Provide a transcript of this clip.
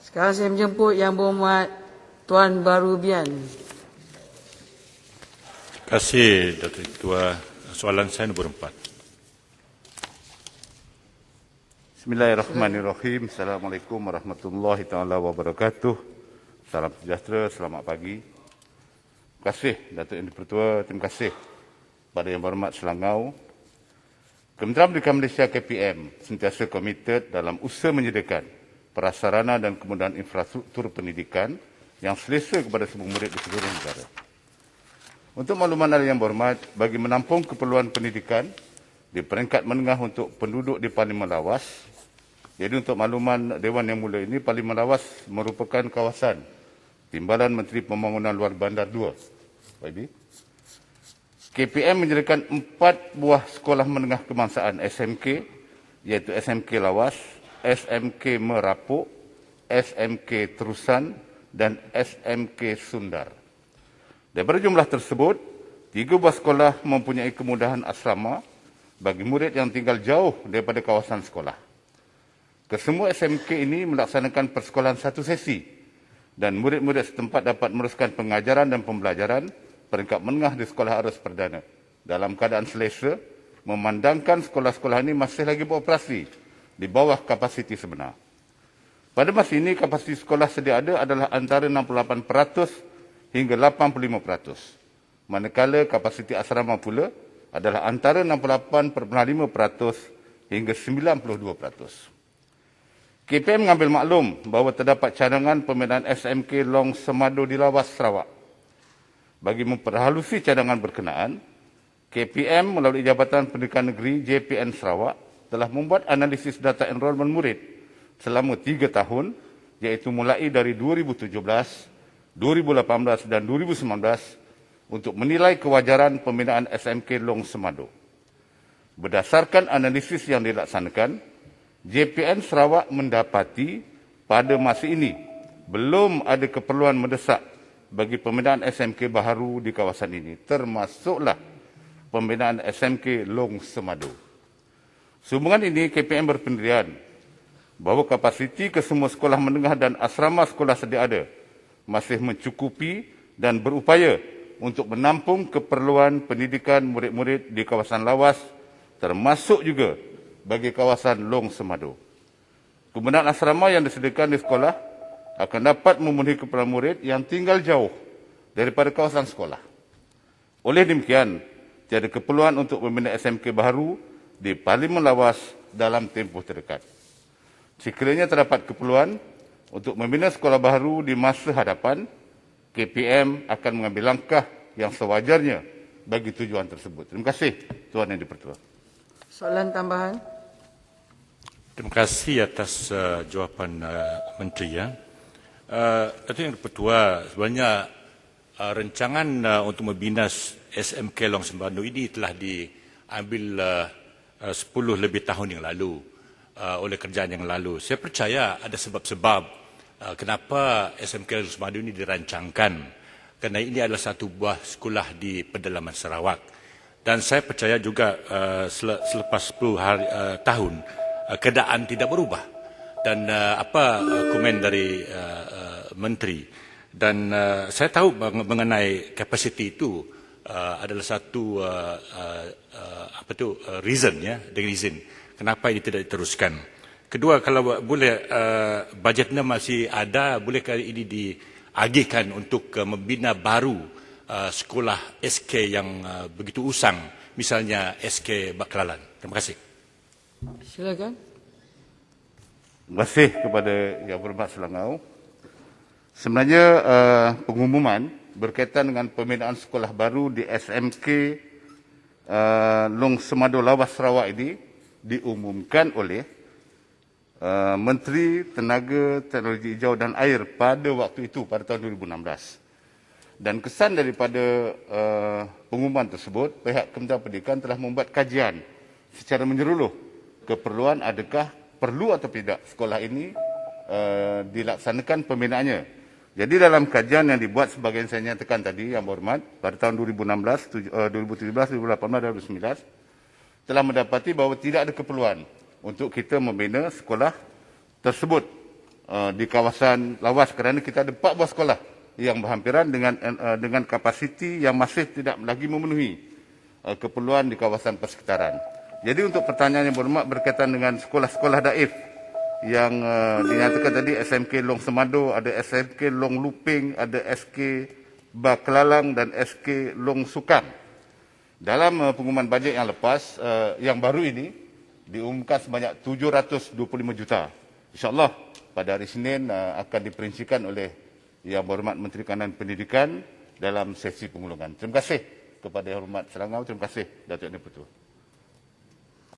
Sekarang saya menjemput Yang Berhormat Tuan Barubian. Terima kasih, Datuk Ketua. Soalan saya nombor 4. Bismillahirrahmanirrahim. Assalamualaikum warahmatullahi taala wabarakatuh. Salam sejahtera, selamat pagi. Terima kasih, Datuk Yang Dipertua. Terima kasih kepada Yang Berhormat Selangau. Kementerian Pendidikan Malaysia KPM sentiasa komited dalam usaha menyediakan prasarana dan kemudahan infrastruktur pendidikan yang selesa kepada semua murid di seluruh negara. Untuk makluman anda Yang Berhormat, bagi menampung keperluan pendidikan di peringkat menengah untuk penduduk di Parlimen Lawas, jadi untuk makluman Dewan Yang Mulia ini, Parlimen Lawas merupakan kawasan Timbalan Menteri Pembangunan Luar Bandar 2. Baik. KPM menyediakan 4 buah sekolah menengah kebangsaan SMK, iaitu SMK Lawas, SMK Merapuk, SMK Terusan dan SMK Sundar. Daripada jumlah tersebut, 3 buah sekolah mempunyai kemudahan asrama bagi murid yang tinggal jauh daripada kawasan sekolah. Kesemua SMK ini melaksanakan persekolahan satu sesi dan murid-murid setempat dapat meneruskan pengajaran dan pembelajaran peringkat menengah di sekolah arus perdana dalam keadaan selesa, memandangkan sekolah-sekolah ini masih lagi beroperasi di bawah kapasiti sebenar. Pada masa ini, kapasiti sekolah sedia ada adalah antara 68% hingga 85%, manakala kapasiti asrama pula adalah antara 68.5% hingga 92%. KPM mengambil maklum bahawa terdapat cadangan pembinaan SMK Long Semado di Lawas, Sarawak. Bagi memperhalusi cadangan berkenaan, KPM melalui Jabatan Pendidikan Negeri JPN Sarawak telah membuat analisis data enrolment murid selama 3 tahun, iaitu mulai dari 2017, 2018 dan 2019 untuk menilai kewajaran pembinaan SMK Long Semado. Berdasarkan analisis yang dilaksanakan, JPN Sarawak mendapati pada masa ini belum ada keperluan mendesak bagi pembinaan SMK baharu di kawasan ini, termasuklah pembinaan SMK Long Semado. Sehubungan ini, KPM berpendirian bahawa kapasiti kesemua sekolah menengah dan asrama sekolah sedia ada masih mencukupi dan berupaya untuk menampung keperluan pendidikan murid-murid di kawasan Lawas, termasuk juga bagi kawasan Long Semado. Kemudahan asrama yang disediakan di sekolah akan dapat memenuhi keperluan murid yang tinggal jauh daripada kawasan sekolah. Oleh demikian, tiada keperluan untuk membina SMK baharu di Parlimen Lawas dalam tempoh terdekat. Sekiranya terdapat keperluan untuk membina sekolah baharu di masa hadapan, KPM akan mengambil langkah yang sewajarnya bagi tujuan tersebut. Terima kasih, Tuan Yang Dipertua. Soalan tambahan. Terima kasih atas jawapan Menteri. Datuk Yang Dipertua, sebenarnya rancangan untuk membina SMK Long Semado ini telah diambil 10 lebih tahun yang lalu oleh kerajaan yang lalu. Saya percaya ada sebab-sebab kenapa SMK Long Semado ini dirancangkan, kerana ini adalah satu buah sekolah di pedalaman Sarawak. Dan saya percaya juga selepas 10 tahun keadaan tidak berubah. Dan apa komen dari Menteri. Dan saya tahu mengenai kapasiti itu adalah satu reason, ya, the reason kenapa ini tidak diteruskan. Kedua, kalau boleh bajetnya masih ada, bolehkah ini diagihkan untuk membina baru sekolah SK yang begitu usang, misalnya SK Baklalan. Terima kasih. Silakan. Terima kasih kepada Yang Berhormat Selangau. Sebenarnya pengumuman berkaitan dengan pembinaan sekolah baru di SMK Long Semado Lawas, Sarawak ini diumumkan oleh Menteri Tenaga, Teknologi Hijau dan Air pada waktu itu, pada tahun 2016. Dan kesan daripada pengumuman tersebut, pihak Kementerian Pendidikan telah membuat kajian secara menyeluruh keperluan adakah perlu atau tidak sekolah ini dilaksanakan pembinaannya. Jadi dalam kajian yang dibuat sebagai yang saya nyatakan tadi, Yang Berhormat, pada tahun 2016, 2017, 2018 dan 2019, telah mendapati bahawa tidak ada keperluan untuk kita membina sekolah tersebut di kawasan lawas kerana kita ada 4 buah sekolah yang berhampiran dengan kapasiti yang masih tidak lagi memenuhi keperluan di kawasan persekitaran. Jadi untuk pertanyaan yang berhormat berkaitan dengan sekolah-sekolah daif yang dinyatakan tadi, SMK Long Semado, ada SMK Long Luping, ada SK Bakelalang dan SK Long Sukang. Dalam pengumuman bajet yang lepas, yang baru ini diumumkan sebanyak 725 juta. InsyaAllah pada hari Senin akan diperincikan oleh Yang Berhormat Menteri Kanan Pendidikan dalam sesi pengulungan. Terima kasih kepada Yang Hormat Selangau. Terima kasih Datuk Yang Dipertua.